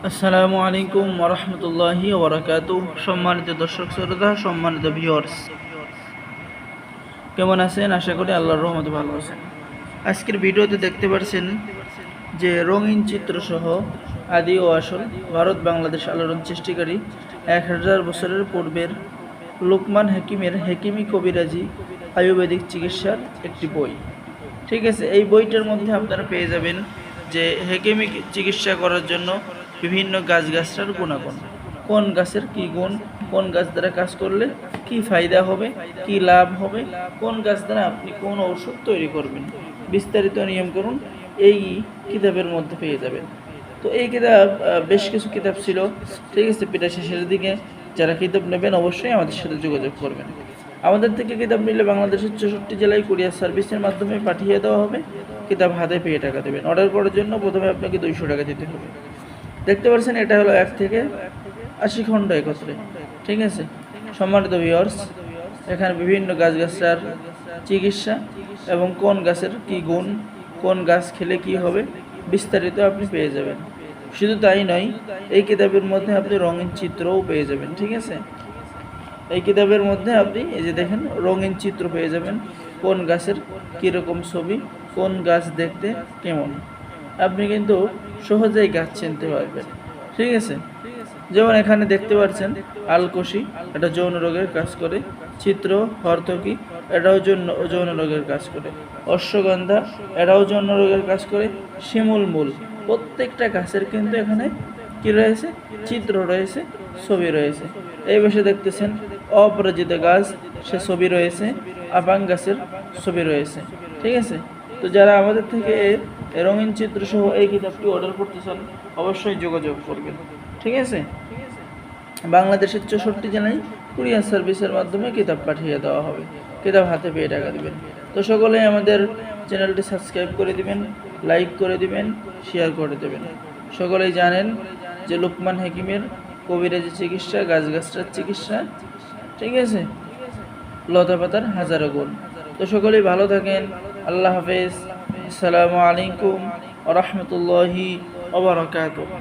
আসসালামু আলাইকুম ওয়া রাহমাতুল্লাহি ওয়া বারাকাতুহু। সম্মানিত দর্শক শ্রোতা, সম্মানিত ভিউয়ার্স, কেমন আছেন? আশা করি আল্লাহর রহমতে ভালো আছেন। আজকের ভিডিওতে দেখতে পাচ্ছেন যে রঙিন চিত্রসহ আদি ও আসল ভারত বাংলাদেশ আলোড়ন সৃষ্টিকারী 1000 বছরের পূর্বের লোকমান হাকিমের হেকিমি কবিরাজি আয়ুর্বেদিক চিকিৎসার একটি বই। ঠিক আছে, এই বইটার মধ্যে আপনারা পেয়ে যাবেন যে হেকিমি চিকিৎসা করার জন্য বিভিন্ন গাছগাছরার গুণাগুণ, কোন গাছের কি গুণ, কোন গাছ দ্বারা কাজ করলে কি ফায়দা হবে, কি লাভ হবে, কোন গাছ দ্বারা আপনি কোন ঔষধ তৈরি করবেন, বিস্তারিত নিয়মকানুন এই কিতাবের মধ্যে পেয়ে যাবেন। তো এই কিতাব বেশ কিছু কিতাব ছিল, ঠিক আছে, পিটা শেষের দিকে। যারা কিতাব নেবেন অবশ্যই আমাদের সাথে যোগাযোগ করবেন। আমাদের থেকে কিতাব নিলে বাংলাদেশের 64 জেলায় কুরিয়ার সার্ভিসের মাধ্যমে পাঠিয়ে দেওয়া হবে। কিতাব হাতে পেয়ে টাকা দেবেন। অর্ডার করার জন্য প্রথমে আপনাকে 200 টাকা দিতে হবে। দেখতে পাচ্ছেন এটা হলো 1 থেকে 80 খণ্ড একত্রে। ঠিক আছে, সম্মানিত ভিউয়ার্স, এখানে বিভিন্ন গাছগাছরার চিকিৎসা এবং কোন গাছের কি গুণ, কোন গাছ খেলে কি হবে, বিস্তারিত আপনি পেয়ে যাবেন। শুধু তাই নয়, এই কিতাবের মধ্যে আপনি রঙিন চিত্রও পেয়ে যাবেন। ঠিক আছে, এই কিতাবের মধ্যে আপনি এই যে দেখেন রঙিন চিত্র পেয়ে যাবেন, কোন গাছের কীরকম ছবি, কোন গাছ দেখতে কেমন, আপনি কিন্তু সহজেই গাছ চিনতে পারবেন। ঠিক আছে, যেমন এখানে দেখতে পাচ্ছেন আলকোষি, এটা যৌন রোগের কাজ করে। চিত্র হরতকি, এটাও যৌন রোগের কাজ করে। অশ্বগন্ধা, এটাও যৌন রোগের কাজ করে। শিমুল মূল, প্রত্যেকটা গাছের কিন্তু এখানে কি রয়েছে, চিত্র রয়েছে, ছবি রয়েছে। এই বসে দেখতেছেন অপরাজিত গাছ, সে ছবি রয়েছে, আপাং গাছের ছবি রয়েছে। ঠিক আছে, তো যারা আমাদের থেকে রঙিন চিত্র সহ এই কিতাবটি অর্ডার করতে চান অবশ্যই যোগাযোগ করবেন। ঠিক আছে, বাংলাদেশের 64 জেলায় কুরিয়ার সার্ভিসের মাধ্যমে কিতাব পাঠিয়ে দেওয়া হবে। কিতাব হাতে পেয়ে টাকা দিবেন। তো সকলেই আমাদের চ্যানেলটি সাবস্ক্রাইব করে দিবেন, লাইক করে দিবেন, শেয়ার করে দেবেন। সকলেই জানেন যে লোকমান হাকিমের কবিরাজি চিকিৎসা, গাছগাছরার চিকিৎসা, ঠিক আছে, লতা পাতার হাজারো গুণ। তো সকলেই ভালো থাকেন। আল্লাহ হাফেজ। আসসালামু আলাইকুম ওয়া রাহমাতুল্লাহি ওয়া বারাকাতুহু।